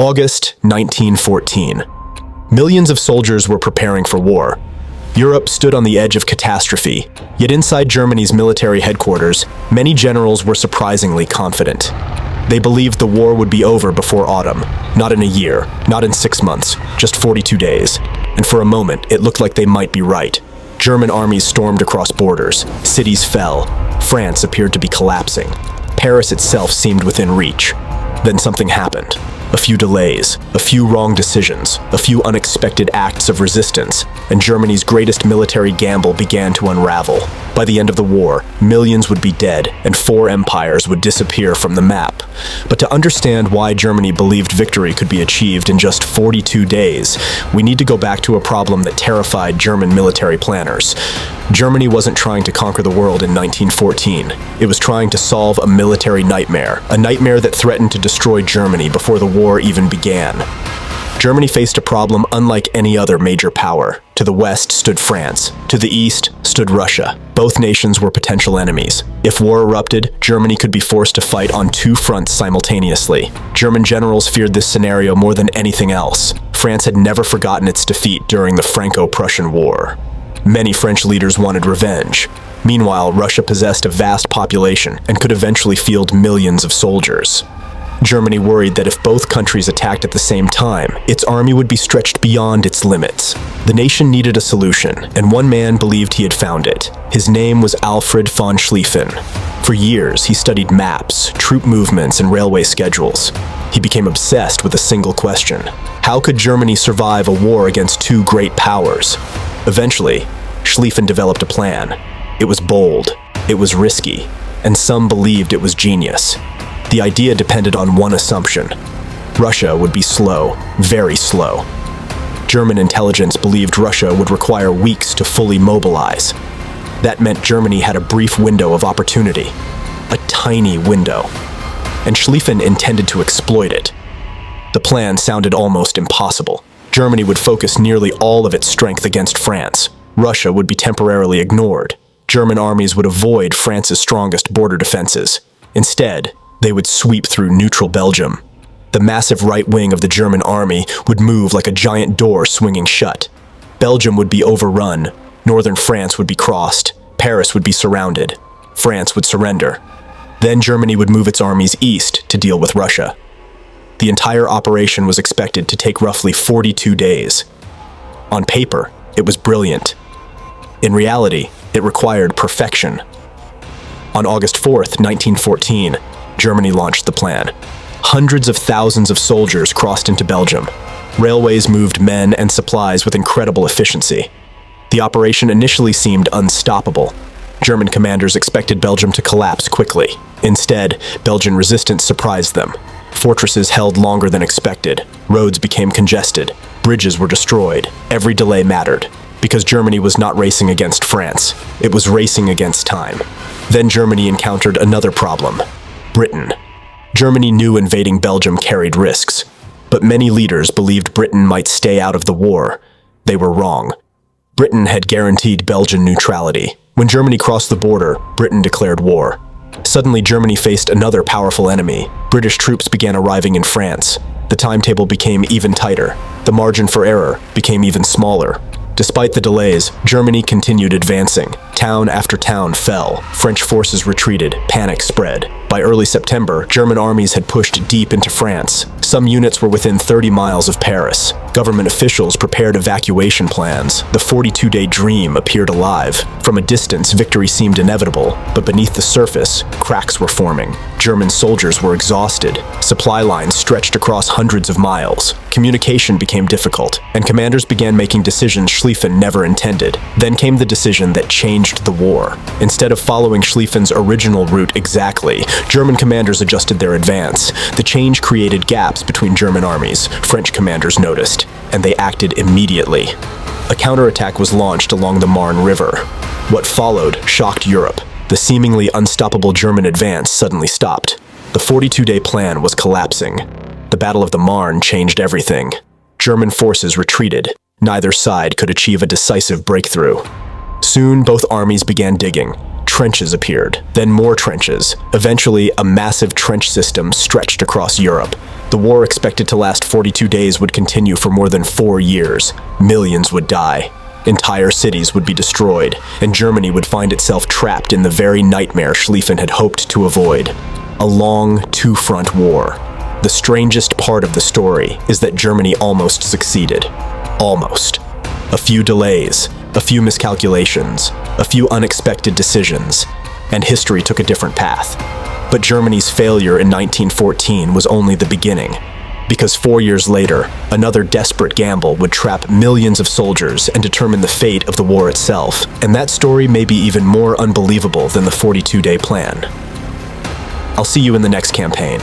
August 1914. Millions of soldiers were preparing for war. Europe stood on the edge of catastrophe, yet inside Germany's military headquarters, many generals were surprisingly confident. They believed the war would be over before autumn, not in a year, not in 6 months, just 42 days. And for a moment, it looked like they might be right. German armies stormed across borders, cities fell, France appeared to be collapsing. Paris itself seemed within reach. Then something happened. A few delays, a few wrong decisions, a few unexpected acts of resistance, and Germany's greatest military gamble began to unravel. By the end of the war, millions would be dead, and 4 empires would disappear from the map. But to understand why Germany believed victory could be achieved in just 42 days, we need to go back to a problem that terrified German military planners. Germany wasn't trying to conquer the world in 1914. It was trying to solve a military nightmare, a nightmare that threatened to destroy Germany before the war even began. Germany faced a problem unlike any other major power. To the west stood France. To the east stood Russia. Both nations were potential enemies. If war erupted, Germany could be forced to fight on 2 fronts simultaneously. German generals feared this scenario more than anything else. France had never forgotten its defeat during the Franco-Prussian War. Many French leaders wanted revenge. Meanwhile, Russia possessed a vast population and could eventually field millions of soldiers. Germany worried that if both countries attacked at the same time, its army would be stretched beyond its limits. The nation needed a solution, and one man believed he had found it. His name was Alfred von Schlieffen. For years, he studied maps, troop movements, and railway schedules. He became obsessed with a single question: how could Germany survive a war against 2 great powers? Eventually, Schlieffen developed a plan. It was bold, it was risky, and some believed it was genius. The idea depended on one assumption: Russia would be slow, very slow. German intelligence believed Russia would require weeks to fully mobilize. That meant Germany had a brief window of opportunity, a tiny window, and Schlieffen intended to exploit it. The plan sounded almost impossible. Germany would focus nearly all of its strength against France. Russia would be temporarily ignored. German armies would avoid France's strongest border defenses. Instead, they would sweep through neutral Belgium. The massive right wing of the German army would move like a giant door swinging shut. Belgium would be overrun. Northern France would be crossed. Paris would be surrounded. France would surrender. Then Germany would move its armies east to deal with Russia. The entire operation was expected to take roughly 42 days. On paper, it was brilliant. In reality, it required perfection. On August 4th, 1914, Germany launched the plan. Hundreds of thousands of soldiers crossed into Belgium. Railways moved men and supplies with incredible efficiency. The operation initially seemed unstoppable. German commanders expected Belgium to collapse quickly. Instead, Belgian resistance surprised them. Fortresses held longer than expected. Roads became congested. Bridges were destroyed. Every delay mattered. Because Germany was not racing against France. It was racing against time. Then Germany encountered another problem: Britain. Germany knew invading Belgium carried risks, but many leaders believed Britain might stay out of the war. They were wrong. Britain had guaranteed Belgian neutrality. When Germany crossed the border, Britain declared war. Suddenly, Germany faced another powerful enemy. British troops began arriving in France. The timetable became even tighter. The margin for error became even smaller. Despite the delays, Germany continued advancing. Town after town fell. French forces retreated. Panic spread. By early September, German armies had pushed deep into France. Some units were within 30 miles of Paris. Government officials prepared evacuation plans. The 42-day dream appeared alive. From a distance, victory seemed inevitable, but beneath the surface, cracks were forming. German soldiers were exhausted. Supply lines stretched across hundreds of miles. Communication became difficult, and commanders began making decisions Schlieffen never intended. Then came the decision that changed the war. Instead of following Schlieffen's original route exactly, German commanders adjusted their advance. The change created gaps between German armies, French commanders noticed, and they acted immediately. A counterattack was launched along the Marne River. What followed shocked Europe. The seemingly unstoppable German advance suddenly stopped. The 42-day plan was collapsing. The Battle of the Marne changed everything. German forces retreated. Neither side could achieve a decisive breakthrough. Soon, both armies began digging. Trenches appeared, then more trenches. Eventually, a massive trench system stretched across Europe. The war, expected to last 42 days, would continue for more than 4 years. Millions would die. Entire cities would be destroyed, and Germany would find itself trapped in the very nightmare Schlieffen had hoped to avoid. A long, two-front war. The strangest part of the story is that Germany almost succeeded. Almost. A few delays, a few miscalculations, a few unexpected decisions, and history took a different path. But Germany's failure in 1914 was only the beginning, because 4 years later, another desperate gamble would trap millions of soldiers and determine the fate of the war itself. And that story may be even more unbelievable than the 42-day plan. I'll see you in the next campaign.